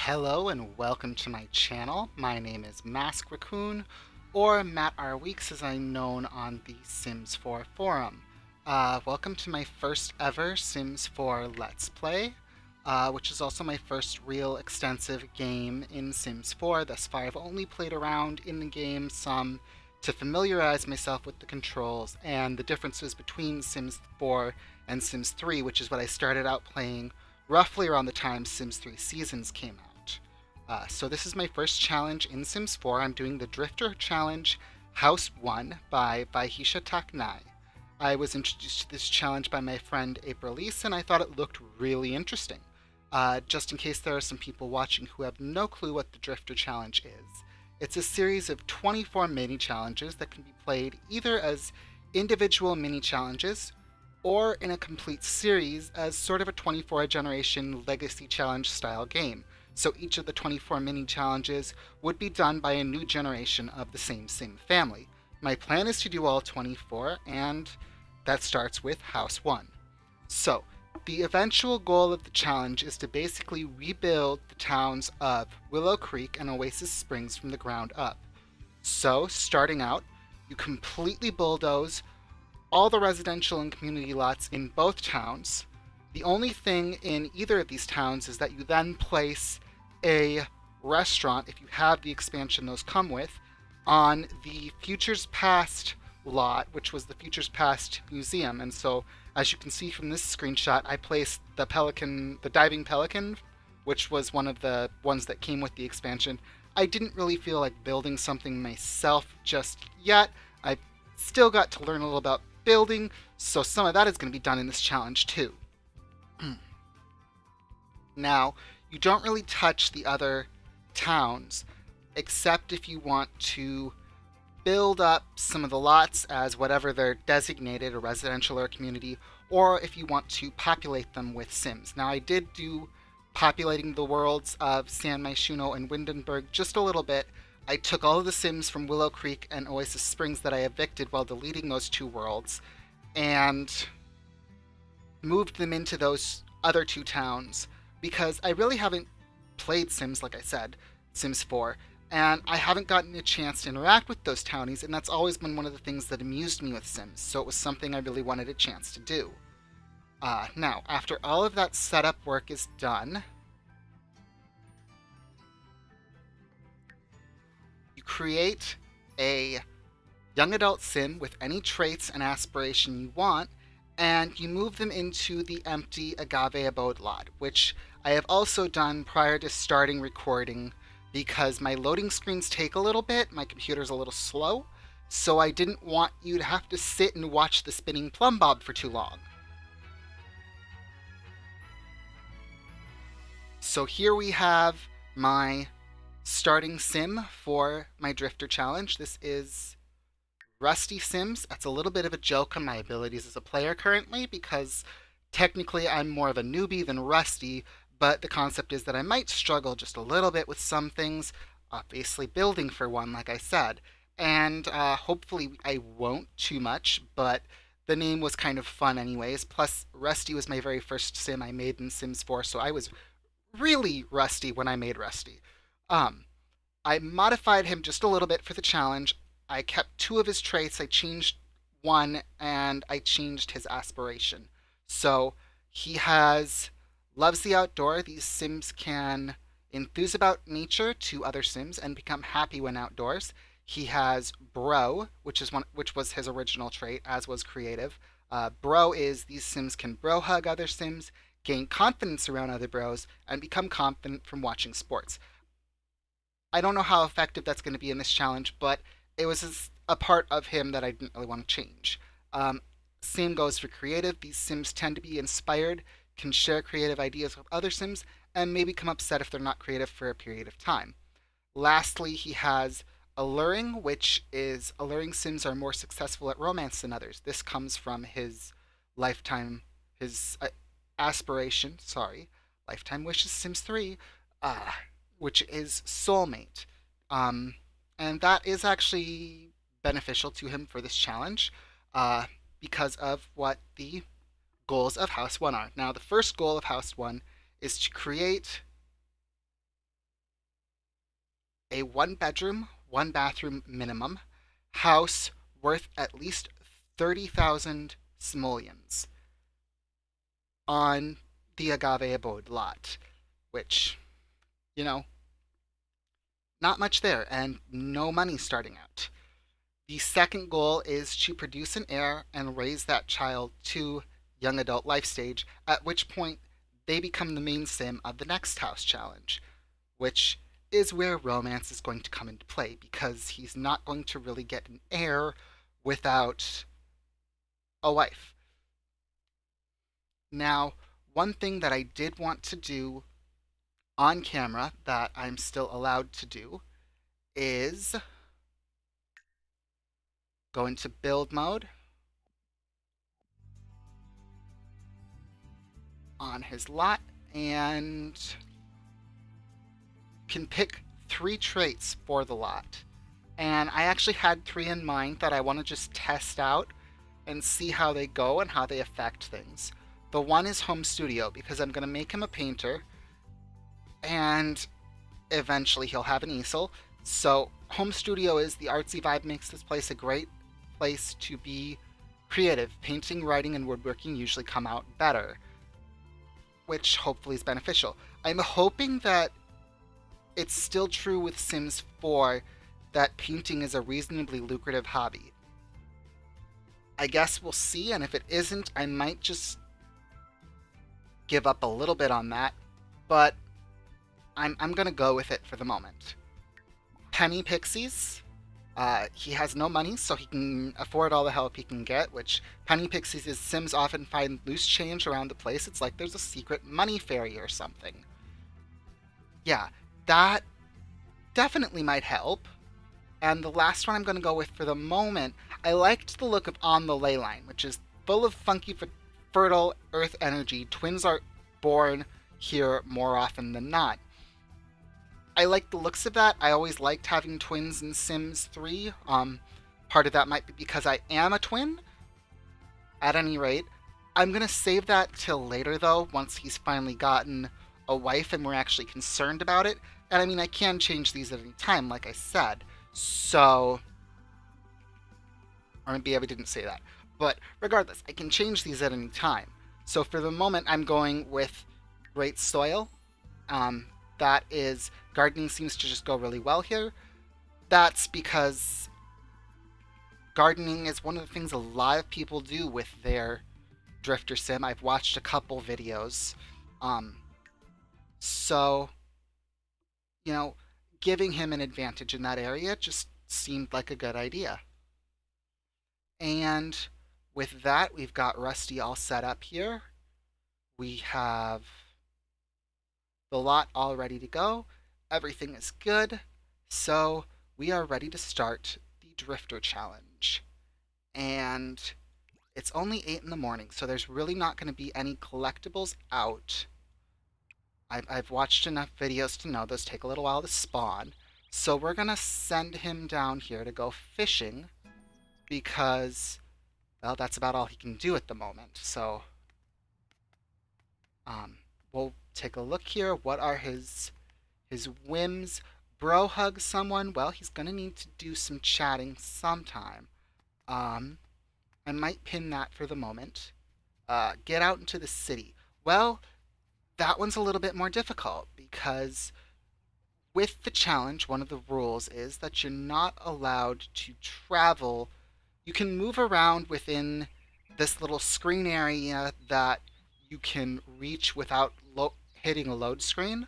Hello and welcome to my channel. My name is Mask Raccoon, or Matt R. Weeks as I'm known on the Sims 4 forum. Welcome to my first ever Sims 4 Let's Play, which is also my first real extensive game in Sims 4. Thus far I've only played around in the game some to familiarize myself with the controls and the differences between Sims 4 and Sims 3, which is what I started out playing roughly around the time Sims 3 Seasons came out. So this is my first challenge in Sims 4. I'm doing the Drifter Challenge House 1 by Vahisha Taknai. I was introduced to this challenge by my friend Aprilise, and I thought it looked really interesting. Just in case there are some people watching who have no clue what the Drifter Challenge is, it's a series of 24 mini challenges that can be played either as individual mini challenges or in a complete series as sort of a 24 generation legacy challenge style game. So each of the 24 mini challenges would be done by a new generation of the same Sim family. My plan is to do all 24, and that starts with House 1. So, the eventual goal of the challenge is to basically rebuild the towns of Willow Creek and Oasis Springs from the ground up. So, starting out, you completely bulldoze all the residential and community lots in both towns. The only thing in either of these towns is that you then place a restaurant, if you have the expansion those come with, on the Futures Past lot, which was the Futures Past Museum. And so, as you can see from this screenshot, I placed the pelican, the diving pelican, which was one of the ones that came with the expansion. I didn't really feel like building something myself just yet. I've still got to learn a little about building, so some of that is going to be done in this challenge too. Now, you don't really touch the other towns, except if you want to build up some of the lots as whatever they're designated, a residential or a community, or if you want to populate them with Sims. Now, I did do populating the worlds of San Myshuno and Windenburg just a little bit. I took all of the Sims from Willow Creek and Oasis Springs that I evicted while deleting those two worlds and moved them into those other two towns because I really haven't played Sims, like I said, Sims 4, and I haven't gotten a chance to interact with those townies, and that's always been one of the things that amused me with Sims, so it was something I really wanted a chance to do. Now, after all of that setup work is done, you create a young adult Sim with any traits and aspiration you want, and you move them into the empty Agave Abode lot, which I have also done prior to starting recording because my loading screens take a little bit, my computer's a little slow, so I didn't want you to have to sit and watch the spinning plumb bob for too long. So here we have my starting Sim for my Drifter Challenge. This is Rusty Sims. That's a little bit of a joke on my abilities as a player currently because technically I'm more of a newbie than Rusty, but the concept is that I might struggle just a little bit with some things, obviously building for one, like I said, and hopefully I won't too much, but the name was kind of fun anyways. Plus, Rusty was my very first Sim I made in Sims 4, so I was really rusty when I made Rusty. Um, I modified him just a little bit for the challenge. I kept two of his traits, I changed one, and I changed his aspiration. So he has loves the outdoor. These Sims can enthuse about nature to other Sims and become happy when outdoors. He has bro, which was his original trait, as was creative. Bro is these Sims can bro hug other Sims, gain confidence around other bros, and become confident from watching sports. I don't know how effective that's going to be in this challenge, but it was a part of him that I didn't really want to change. Same goes for creative. These Sims tend to be inspired, can share creative ideas with other Sims, and maybe become upset if they're not creative for a period of time. Lastly, he has alluring, which is alluring Sims are more successful at romance than others. This comes from his lifetime, his aspiration, sorry, Lifetime Wishes Sims 3, uh, which is Soulmate. Um, and that is actually beneficial to him for this challenge because of what the goals of House 1 are. Now, the first goal of House 1 is to create a 1 bedroom, 1 bathroom minimum house worth at least 30,000 simoleons on the Agave Abode lot, which, you know, not much there and no money starting out. The second goal is to produce an heir and raise that child to young adult life stage, at which point they become the main sim of the next house challenge, which is where romance is going to come into play because he's not going to really get an heir without a wife. Now, one thing that I did want to do on camera that I'm still allowed to do is go into build mode on his lot and can pick 3 traits for the lot. And I actually had 3 in mind that I want to just test out and see how they go and how they affect things. The one is home studio because I'm going to make him a painter and eventually he'll have an easel. So home studio is the artsy vibe, makes this place a great place to be creative. Painting, writing, and woodworking usually come out better, which hopefully is beneficial. I'm hoping that it's still true with Sims 4 that painting is a reasonably lucrative hobby. I guess we'll see, and if it isn't, I might just give up a little bit on that, but I'm gonna go with it for the moment. Penny Pixies. He has no money, so he can afford all the help he can get, which Penny Pixies is Sims often find loose change around the place. It's like there's a secret money fairy or something. Yeah, that definitely might help. And the last one I'm going to go with for the moment, I liked the look of On the Leyline, which is full of funky, fertile earth energy. Twins are born here more often than not. I like the looks of that. I always liked having twins in Sims 3. Part of that might be because I am a twin. At any rate, I'm going to save that till later, though, once he's finally gotten a wife and we're actually concerned about it. And I mean, I can change these at any time, like I said. So, or maybe I didn't say that. But regardless, I can change these at any time. So for the moment, I'm going with Great Soil. That is, gardening seems to just go really well here. That's because gardening is one of the things a lot of people do with their Drifter Sim. I've watched a couple videos. So, you know, giving him an advantage in that area just seemed like a good idea. And with that, we've got Rusty all set up here. We have the lot all ready to go. Everything is good. So we are ready to start the Drifter Challenge. And it's only 8 in the morning, so there's really not going to be any collectibles out. I've watched enough videos to know those take a little while to spawn. So we're going to send him down here to go fishing because, well, that's about all he can do at the moment. So we'll take a look here. What are his whims? Bro hug someone? Well, he's going to need to do some chatting sometime. I might pin that for the moment. Get out into the city. Well, that one's a little bit more difficult because with the challenge, one of the rules is that you're not allowed to travel. You can move around within this little screen area that you can reach without hitting a load screen.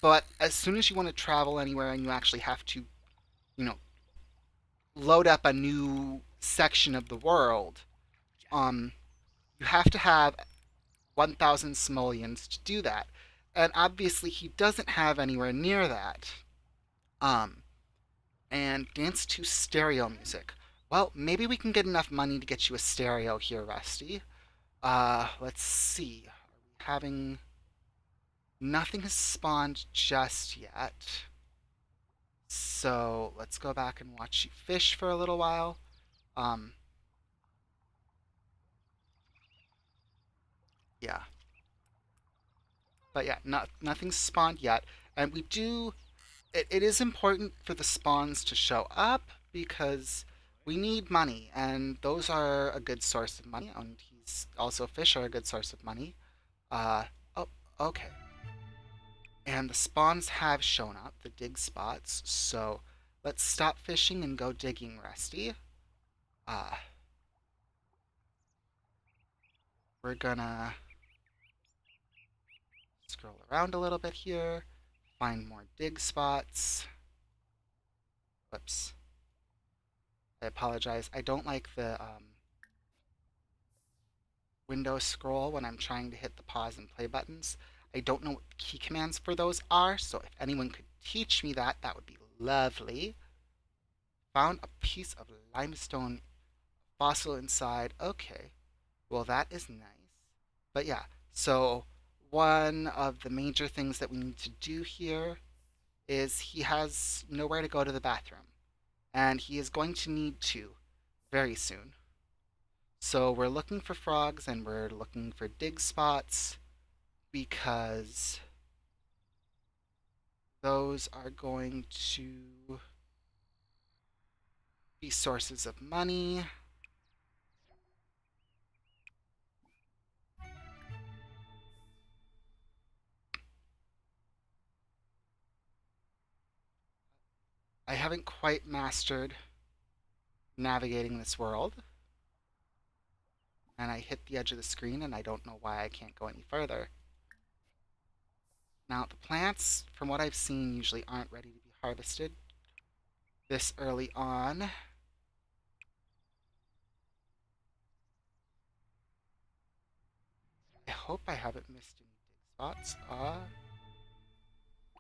But as soon as you want to travel anywhere and you actually have to, you know, load up a new section of the world, you have to have 1,000 simoleons to do that. And obviously he doesn't have anywhere near that. And dance to stereo music. Well, maybe we can get enough money to get you a stereo here, Rusty. Let's see. Are we having... Nothing has spawned just yet. So let's go back and watch you fish for a little while. Yeah. But yeah, nothing's spawned yet. And we do it is important for the spawns to show up because we need money, and those are a good source of money. And he's also fish are a good source of money. Uh, oh, okay. And the spawns have shown up, the dig spots. So let's stop fishing and go digging, Rusty. Uh, we're gonna scroll around a little bit here, find more dig spots. Whoops. I apologize. I don't like the window scroll when I'm trying to hit the pause and play buttons. I don't know what the key commands for those are, so if anyone could teach me that, that would be lovely. Found a piece of limestone fossil inside. Okay, well, that is nice. But yeah, so one of the major things that we need to do here is he has nowhere to go to the bathroom, and he is going to need to very soon. So we're looking for frogs and we're looking for dig spots because those are going to be sources of money. I haven't quite mastered navigating this world, and I hit the edge of the screen and I don't know why I can't go any further. Now, the plants, from what I've seen, usually aren't ready to be harvested this early on. I hope I haven't missed any dig spots.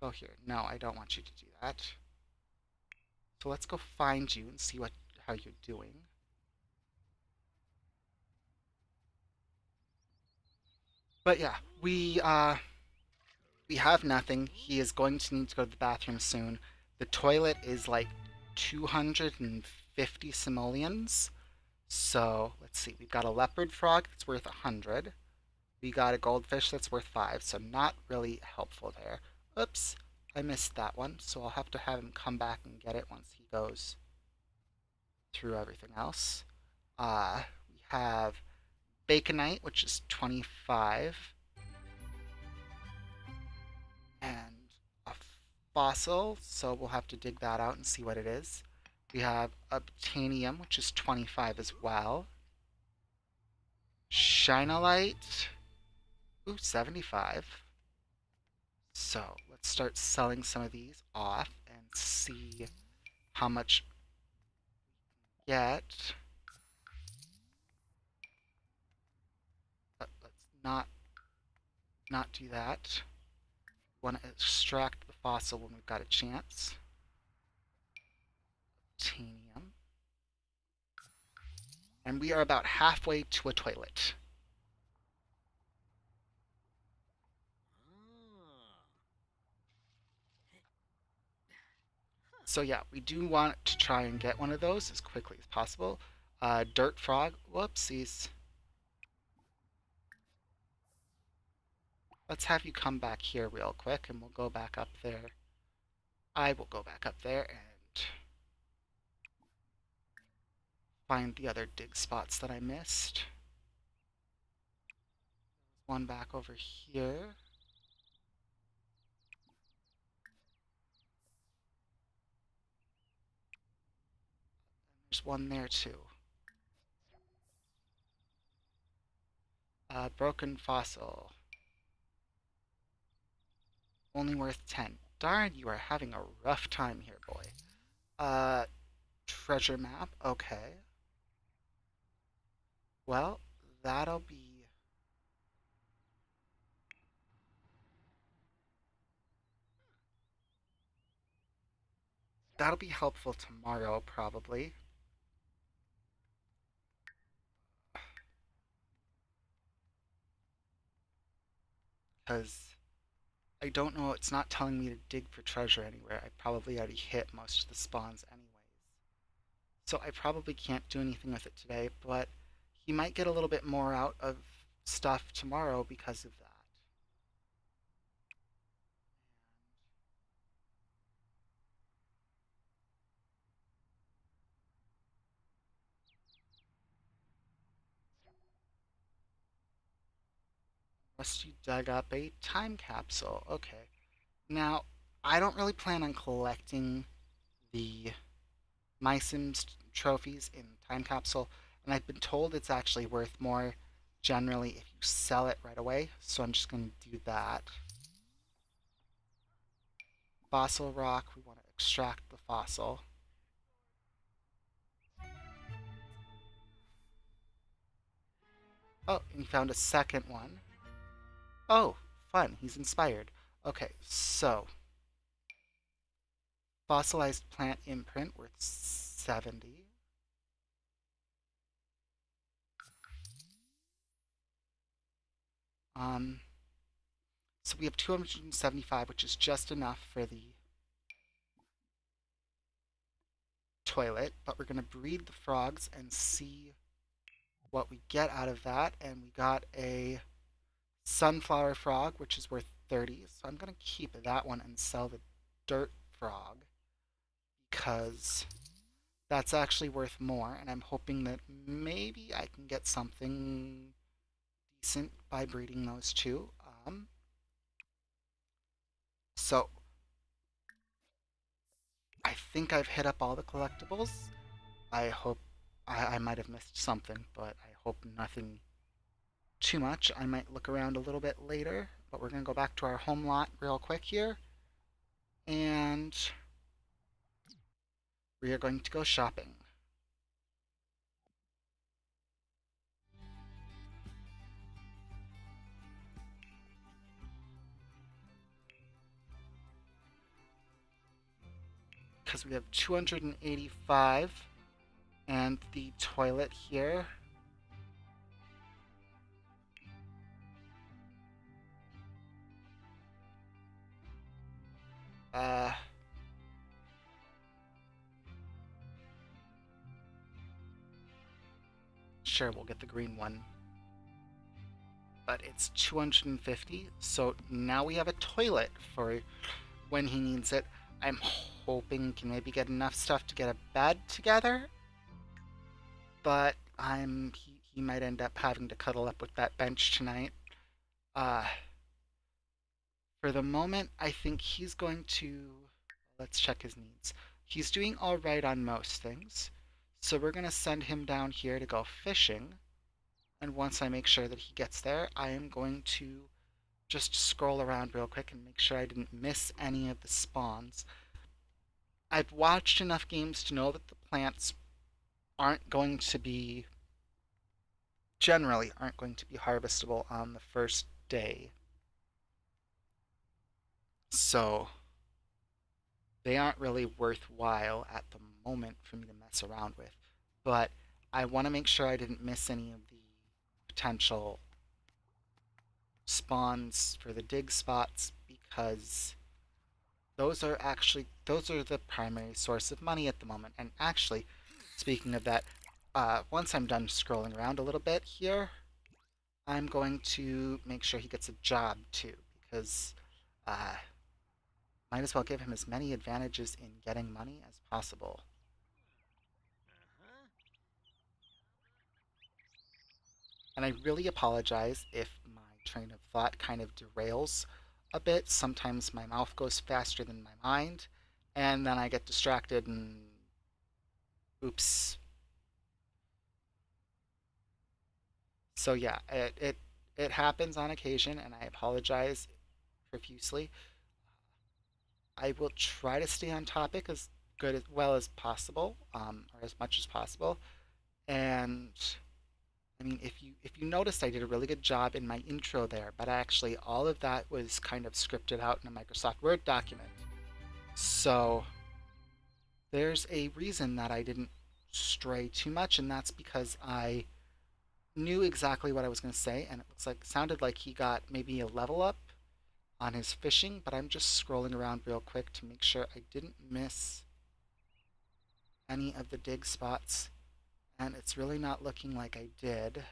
Go here. No, I don't want you to do that. So let's go find you and see how you're doing. But yeah, we have nothing. He is going to need to go to the bathroom soon. The toilet is like 250 simoleons. So let's see. We've got a leopard frog that's worth 100. We got a goldfish that's worth 5. So not really helpful there. Oops, I missed that one. So I'll have to have him come back and get it once he goes through everything else. We have baconite, which is 25. And a fossil, so we'll have to dig that out and see what it is. We have obtanium, which is 25 as well. Shinolite, ooh, 75. So let's start selling some of these off and see how much we get. But let's not do that. We want to extract the fossil when we've got a chance. Obtanium. And we are about halfway to a toilet. So yeah, we do want to try and get one of those as quickly as possible. Dirt frog, whoopsies. Let's have you come back here real quick and we'll go back up there. I will go back up there and find the other dig spots that I missed. One back over here. There's one there too. Broken fossil. Only worth 10. Darn, you are having a rough time here, boy. Uh, treasure map. Okay. Well, that'll be that'll be helpful tomorrow, probably. Because I don't know, it's not telling me to dig for treasure anywhere. I probably already hit most of the spawns anyways. So I probably can't do anything with it today, but he might get a little bit more out of stuff tomorrow because of that. Rusty dug up a time capsule. Okay. Now, I don't really plan on collecting the My Sims trophies in time capsule, and I've been told it's actually worth more generally if you sell it right away, so I'm just going to do that. Fossil rock, we want to extract the fossil. Oh, and he found a second one. Oh, fun, he's inspired. Okay, so fossilized plant imprint worth 70. Um, so we have 275, which is just enough for the toilet, but we're going to breed the frogs and see what we get out of that. And we got a sunflower frog, which is worth 30. So I'm going to keep that one and sell the dirt frog because that's actually worth more. And I'm hoping that maybe I can get something decent by breeding those two. So I think I've hit up all the collectibles. I hope I might have missed something, but I hope nothing too much. I might look around a little bit later, but we're going to go back to our home lot real quick here. And we are going to go shopping. Because we have 285 and the toilet here. Uh, sure, we'll get the green one. But it's 250, so now we have a toilet for when he needs it. I'm hoping we can maybe get enough stuff to get a bed together, but he might end up having to cuddle up with that bench tonight. Uh, for the moment, I think he's going to. Let's check his needs. He's doing all right on most things, so we're going to send him down here to go fishing. And once I make sure that he gets there, I am going to just scroll around real quick and make sure I didn't miss any of the spawns. I've watched enough games to know that the plants aren't going to be, generally, aren't going to be harvestable on the first day. So they aren't really worthwhile at the moment for me to mess around with. But I want to make sure I didn't miss any of the potential spawns for the dig spots because those are the primary source of money at the moment. And actually, speaking of that, once I'm done scrolling around a little bit here, I'm going to make sure he gets a job too because uh, might as well give him as many advantages in getting money as possible. And I really apologize if my train of thought kind of derails a bit. Sometimes my mouth goes faster than my mind, and then I get distracted and oops. So yeah, it happens on occasion, and I apologize profusely. I will try to stay on topic as good as well as possible, or as much as possible. And I mean, if you noticed, I did a really good job in my intro there, but actually all of that was kind of scripted out in a Microsoft Word document. So there's a reason that I didn't stray too much, and that's because I knew exactly what I was going to say, and it sounded like he got maybe a level up on his fishing, but I'm just scrolling around real quick to make sure I didn't miss any of the dig spots, and it's really not looking like I did,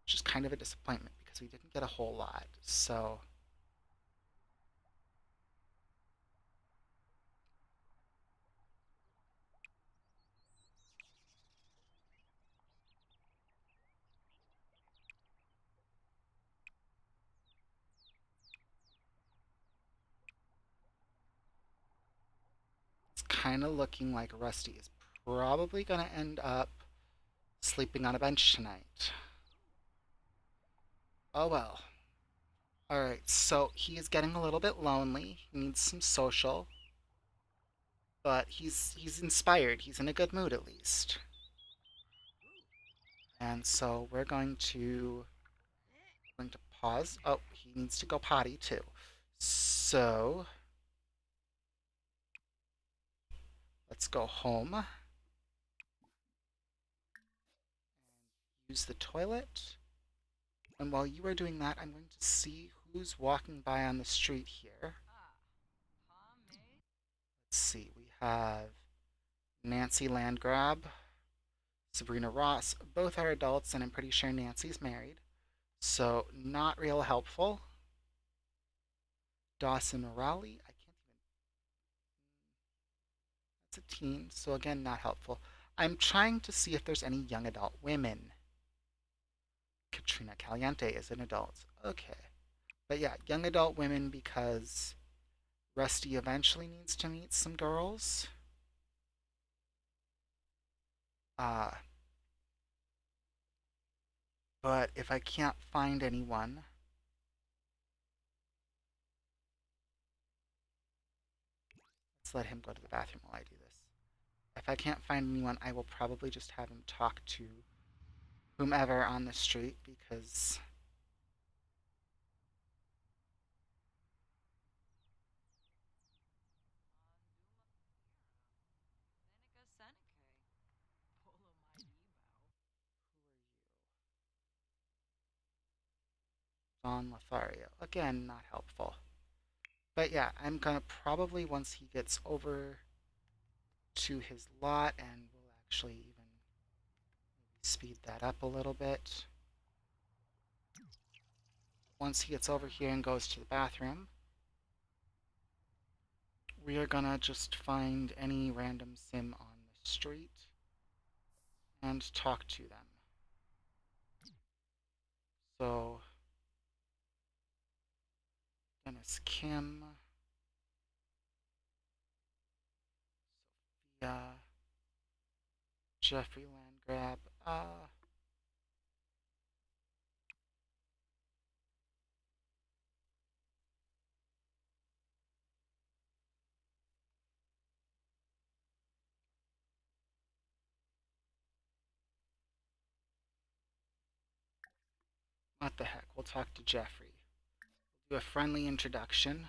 which is kind of a disappointment because we didn't get a whole lot. So kind of looking like Rusty is probably going to end up sleeping on a bench tonight. Oh well. Alright, so he is getting a little bit lonely. He needs some social. But he's inspired. He's in a good mood at least. And so we're going to pause. Oh, he needs to go potty too. So let's go home and use the toilet. And while you are doing that, I'm going to see who's walking by on the street here. Let's see. We have Nancy Landgrab, Sabrina Ross. Both are adults, and I'm pretty sure Nancy's married. So, not real helpful. Dawson Raleigh. I can't even. That's a teen, so again, not helpful. I'm trying to see if there's any young adult women. Katrina Caliente is an adult. Okay. But yeah, young adult women because Rusty eventually needs to meet some girls. Uh, but if I can't find anyone, let's let him go to the bathroom while I do this. If I can't find anyone, I will probably just have him talk to whomever on the street because Don Lothario. Again, not helpful. But yeah, I'm gonna probably once he gets over to his lot, and we'll actually even maybe speed that up a little bit. Once he gets over here and goes to the bathroom, we are gonna just find any random sim on the street and talk to them. So, Dennis Kim, Sophia, Jeffrey Landgrab, what the heck, we'll talk to Jeffrey. We'll do a friendly introduction.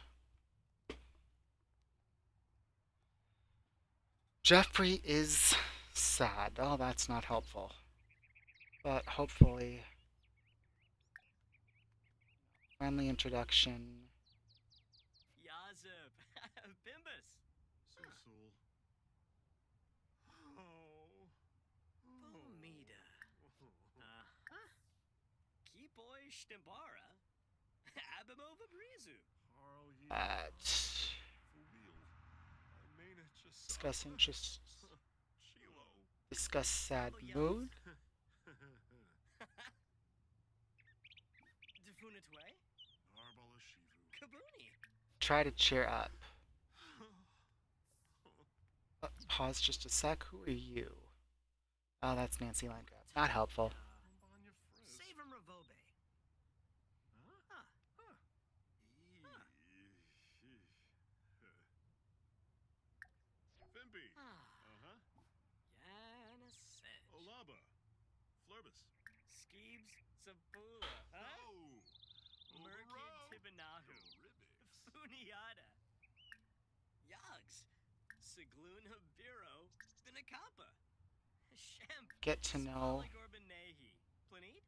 Jeffrey is sad. Oh, that's not helpful. But hopefully, friendly introduction. Yazib, Bimbus. Susul. Oh. Bomida. Uh-huh. Kipoy Stimbara. Abimova Brizu. Harl ye. For wheel. I mean it just. Discuss interests. Shiloh. Discuss sad mood. Defunitwe. Arbala Shivu. Kabuni. Try to cheer up. Pause just a sec. Who are you? Oh, that's Nancy Landgrab. Not helpful. Bombanya Frizz. Save him Ravobe. Huh? Huh. Fimby. Uh-huh. Yanaset. Olaba. Flurbus. Skeebs Sabula. Huh? Oh. Merkin Tibanahu. Ribbix. Funiata. Yogs. Sigluna Biro. Binakapa. Shamp. Get to know. Planete?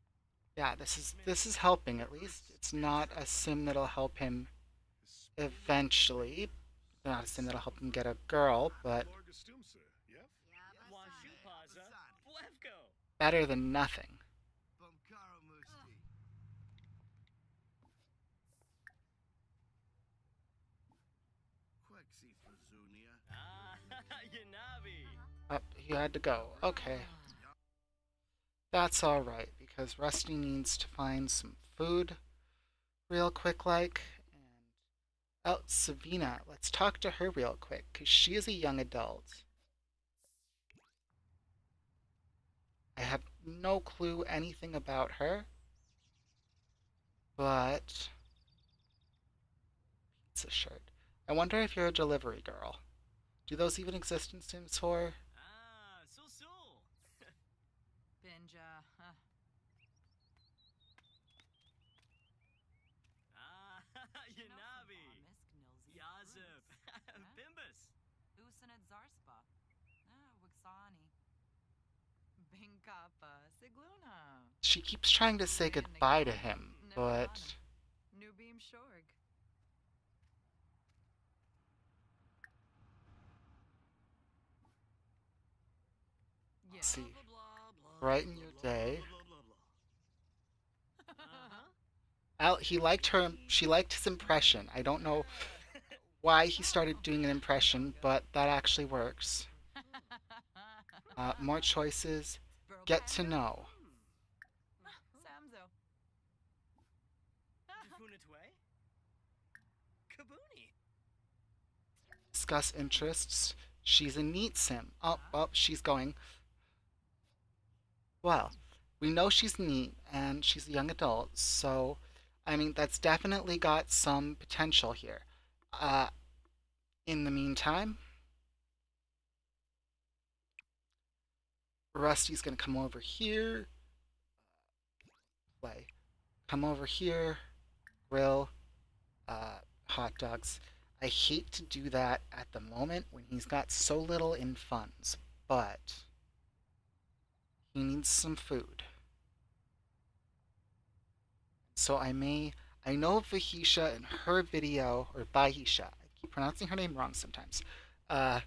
Yeah, this is helping at least. It's not a sim that'll help him eventually. Not a sim that'll help him get a girl, but Largastumsa. Yep. Washupaza. Blevko. better than nothing. Ah, Yanabi. Oh, he had to go. Okay. That's alright, because Rusty needs to find some food real quick like, and Oh, Savina, let's talk to her real quick, because she is a young adult. I have no clue anything about her, but it's a shirt. I wonder if you're a delivery girl. Do those even exist in Sims 4? Ah, Sul. Binja, Ah, Yanabi. Yazip. Bimbus. Usanad Zarspa, Wixani, Binkapa, Sigluna, She keeps trying to say goodbye to him, but Nubim Shorg. Yeah. see. Blah, blah, blah, Brighten blah, your blah, day. blah, blah, blah, blah. Uh-huh. He liked her. She liked his impression. I don't know why he started doing an impression, but that actually works. More choices. Get to know. Samzo. Funatwe? Kabuni. Discuss interests. She's a neat sim. Oh, she's going. Well, we know she's neat and she's a young adult, so I mean that's definitely got some potential here. Uh, in the meantime, Rusty's gonna come over here, play. Come over here, grill, hot dogs. I hate to do that at the moment when he's got so little in funds, but he needs some food. So I know Vahisha in her video, or Bahisha, I keep pronouncing her name wrong sometimes, uh,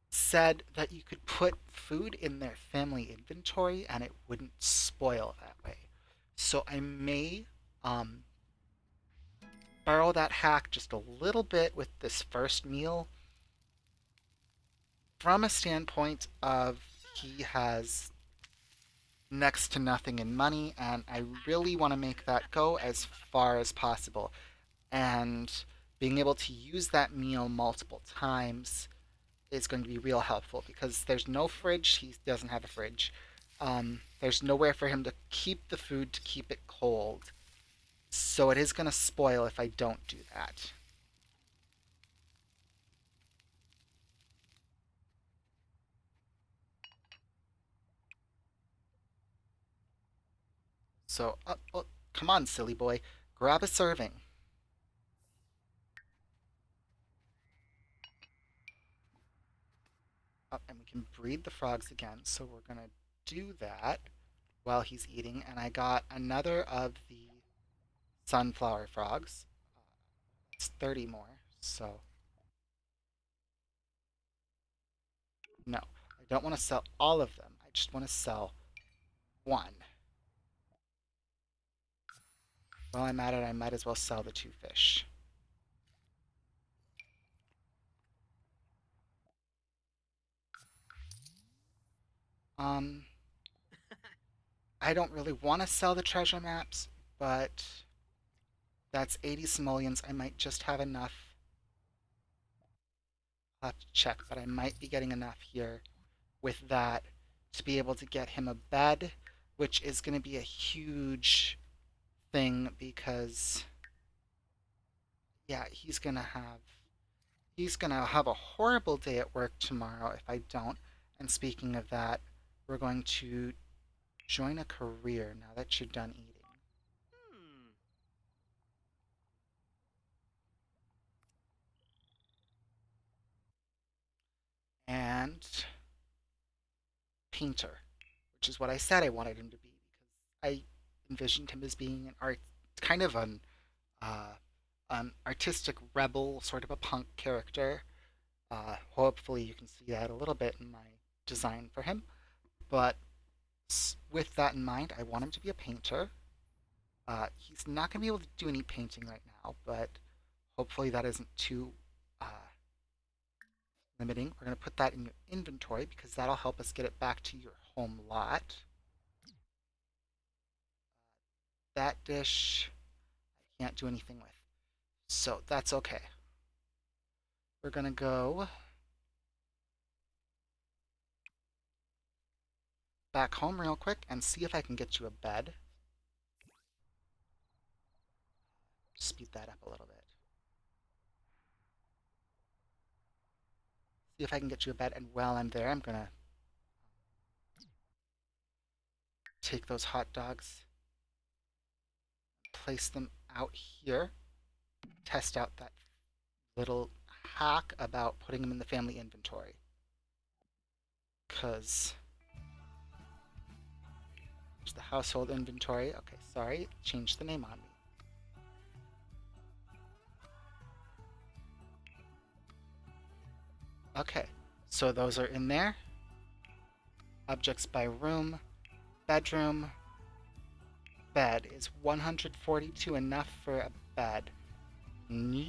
said that you could put food in their family inventory and it wouldn't spoil that way. So I may um, borrow that hack just a little bit with this first meal from a standpoint of he has next to nothing in money, and I really want to make that go as far as possible. And being able to use that meal multiple times is going to be real helpful because there's no fridge. He doesn't have a fridge. There's nowhere for him to keep the food to keep it cold. So it is going to spoil if I don't do that. So, oh, come on, silly boy. Grab a serving. Oh, and we can breed the frogs again. So we're going to do that while he's eating. And I got another of the sunflower frogs. It's 30 more. So, no, I don't want to sell all of them. I just want to sell one. While I'm at it, I might as well sell the two fish. Um, I don't really want to sell the treasure maps, but that's 80 simoleons. I might just have enough. I'll have to check, but I might be getting enough here with that to be able to get him a bed, which is going to be a huge thing because, yeah, he's gonna have a horrible day at work tomorrow if I don't. And speaking of that, we're going to join a career now that you're done eating. Hmm. And painter, which is what I said I wanted him to be because I envisioned him as being kind of uh, an artistic rebel, sort of a punk character. Hopefully, you can see that a little bit in my design for him. But with that in mind, I want him to be a painter. He's not going to be able to do any painting right now, but hopefully that isn't too uh, limiting. We're going to put that in your inventory because that'll help us get it back to your home lot. That dish, I can't do anything with. So that's okay. We're gonna go back home real quick and see if I can get you a bed. Speed that up a little bit. See if I can get you a bed, and while I'm there, I'm gonna take those hot dogs, place them out here, test out that little hack about putting them in the family inventory. Because there's the household inventory. Okay, sorry, changed the name on me. Okay, so those are in there. Objects by room, bedroom, bed. Is 142 enough for a bed? No,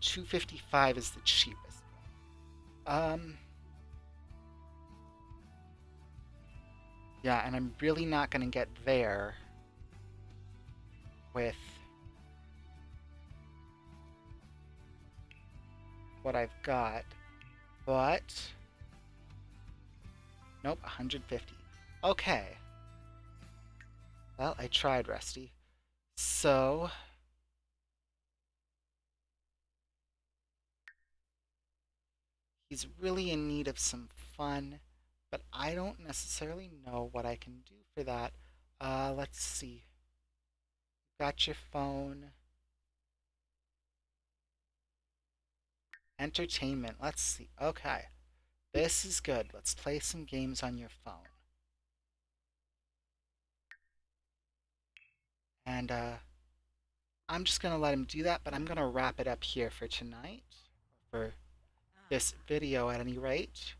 255 is the cheapest. Yeah, and I'm really not gonna get there with what I've got, but nope, 150. Okay. Well, I tried, Rusty. So he's really in need of some fun, but I don't necessarily know what I can do for that. Let's see. Got your phone. Entertainment. Let's see. Okay. This is good. Let's play some games on your phone. And I'm just going to let him do that, but I'm going to wrap it up here for tonight. For this video at any rate.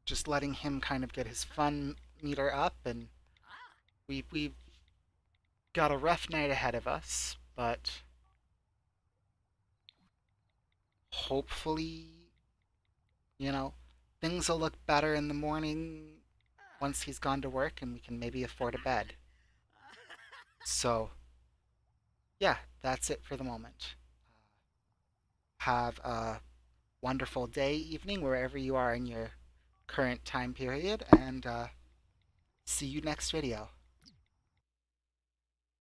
Just letting him kind of get his fun meter up, and we've got a rough night ahead of us, but hopefully, you know, things will look better in the morning once he's gone to work and we can maybe afford a bed. So, yeah, that's it for the moment. Have a wonderful day, evening, wherever you are in your current time period, and see you next video.